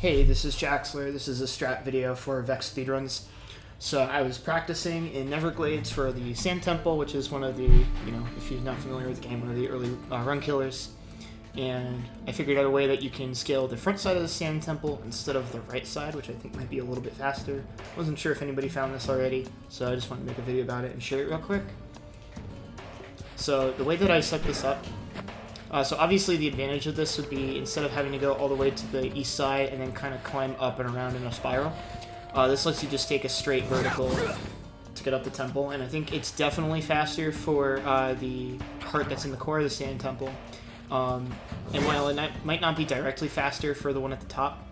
Hey, this is Jaxler. This is a strat video for Vexx speedruns. So I was practicing in Neverglades for the Sand Temple, which is one of the, if you're not familiar with the game, one of the early run killers. And I figured out a way that you can scale the front side of the Sand Temple instead of the right side, which I think might be a little bit faster. Wasn't sure if anybody found this already, so I just wanted to make a video about it and share it real quick. So the way that I set this up, so obviously the advantage of this would be instead of having to go all the way to the east side and then kind of climb up and around in a spiral, this lets you just take a straight vertical to get up the temple, and I think it's definitely faster for the heart that's in the core of the Sand Temple. And while it might not be directly faster for the one at the top,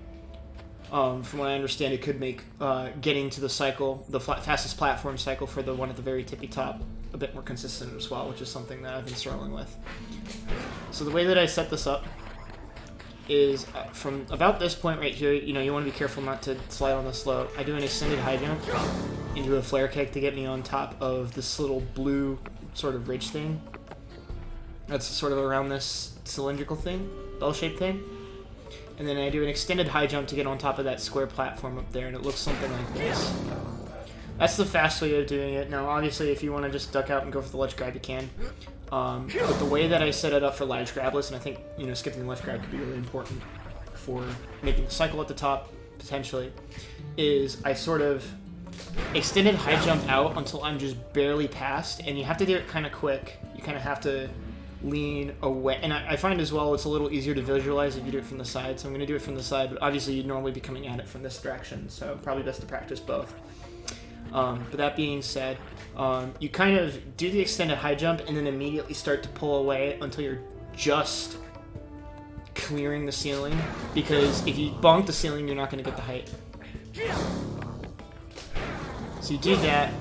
from what I understand, it could make getting to the cycle, the fastest platform cycle for the one at the very tippy top, a bit more consistent as well, which is something that I've been struggling with. So the way that I set this up is from about this point right here, you want to be careful not to slide on the slope. I do an extended high jump into a flare kick to get me on top of this little blue sort of ridge thing. That's sort of around this cylindrical thing, bell-shaped thing. And then I do an extended high jump to get on top of that square platform up there, and it looks something like this. That's the fast way of doing it. Now, obviously, if you want to just duck out and go for the ledge grab, you can. But the way that I set it up for ledge grabless, and I think skipping the ledge grab could be really important for making the cycle at the top, potentially, is I sort of extended high jump out until I'm just barely past, and you have to do it kind of quick. You kind of have to lean away, and I find as well it's a little easier to visualize if you do it from the side, so I'm going to do it from the side, but obviously you'd normally be coming at it from this direction, so probably best to practice both. But that being said, you kind of do the extended high jump and then immediately start to pull away until you're just clearing the ceiling, because if you bonk the ceiling, you're not going to get the height. So you do that,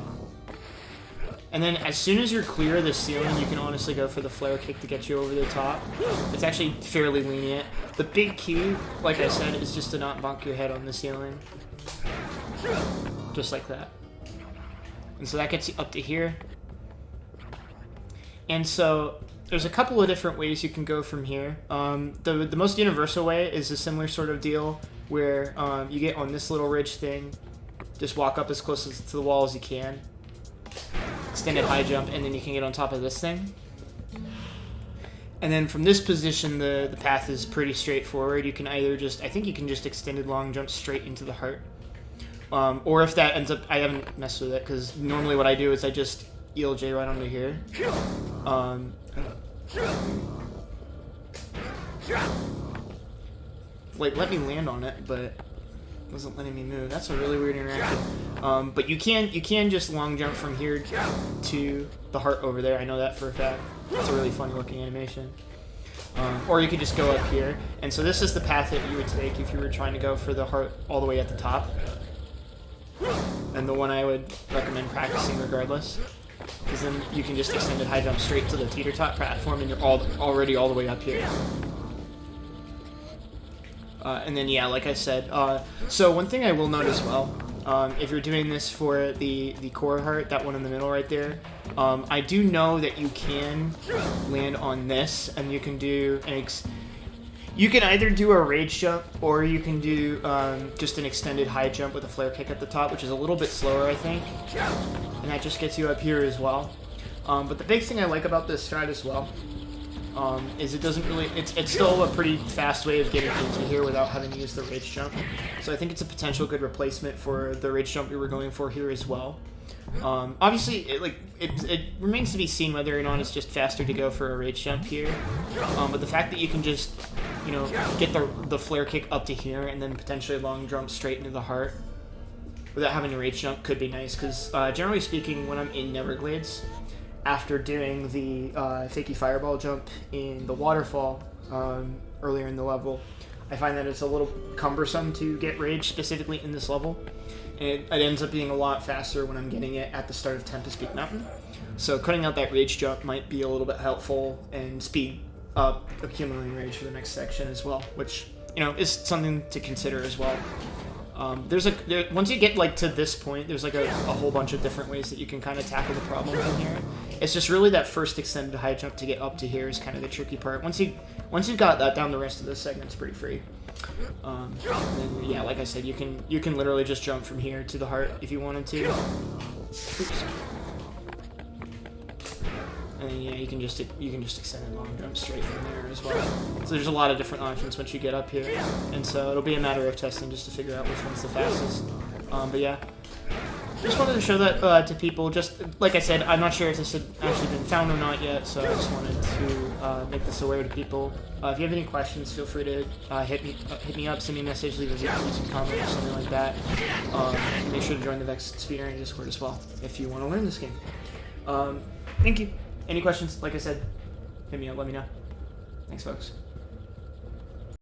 and then as soon as you're clear of the ceiling, you can honestly go for the flare kick to get you over the top. It's actually fairly lenient. The big key, like I said, is just to not bonk your head on the ceiling. Just like that. And so that gets you up to here. And so there's a couple of different ways you can go from here. The most universal way is a similar sort of deal where you get on this little ridge thing, just walk up as close to the wall as you can, extended high jump, and then you can get on top of this thing. And then from this position, the path is pretty straightforward. You can either just, I think you can just extended long jump straight into the heart. Or if that ends up, I haven't messed with it, because normally what I do is I just ELJ right under here. Like, let me land on it, but it wasn't letting me move. That's a really weird interaction. But you can just long jump from here to the heart over there. I know that for a fact. It's a really funny looking animation. Or you could just go up here. And so this is the path that you would take if you were trying to go for the heart all the way at the top. And the one I would recommend practicing regardless, because then you can just extend it high jump straight to the teeter top platform, and you're already all the way up here. And then yeah, like I said, so one thing I will note as well, if you're doing this for the core heart, that one in the middle right there, I do know that you can land on this, and you can do you can either do a rage jump, or you can do just an extended high jump with a flare kick at the top, which is a little bit slower, I think. And that just gets you up here as well. But the big thing I like about this strat as well is it doesn't really, it's still a pretty fast way of getting into here without having to use the rage jump. So I think it's a potential good replacement for the rage jump we were going for here as well. Obviously, it remains to be seen whether or not it's just faster to go for a rage jump here. But the fact that you can just, get the flare kick up to here and then potentially long jump straight into the heart without having to rage jump could be nice, because generally speaking, when I'm in Neverglades, after doing the fakey fireball jump in the waterfall earlier in the level, I find that it's a little cumbersome to get rage specifically in this level. And it ends up being a lot faster when I'm getting it at the start of Tempest Peak Mountain. So cutting out that rage jump might be a little bit helpful and speed up accumulating rage for the next section as well, which is something to consider as well. Once you get to this point, there's a whole bunch of different ways that you can kind of tackle the problem from here. It's just really that first extended high jump to get up to here is kind of the tricky part. Once you've got that down, the rest of this segment's pretty free. And then, yeah, like I said, you can literally just jump from here to the heart if you wanted to. Oops. And yeah, you can just extend a long jump straight from there as well. So there's a lot of different options once you get up here, and so it'll be a matter of testing just to figure out which one's the fastest. But yeah, just wanted to show that to people. Just like I said, I'm not sure if this had actually been found or not yet, so I just wanted to make this aware to people. If you have any questions, feel free to hit me up, send me a message, leave a YouTube comment or something like that. Make sure to join the Vexx Speedrunning Discord as well if you want to learn this game. Thank you. Any questions? Like I said, hit me up. Let me know. Thanks, folks.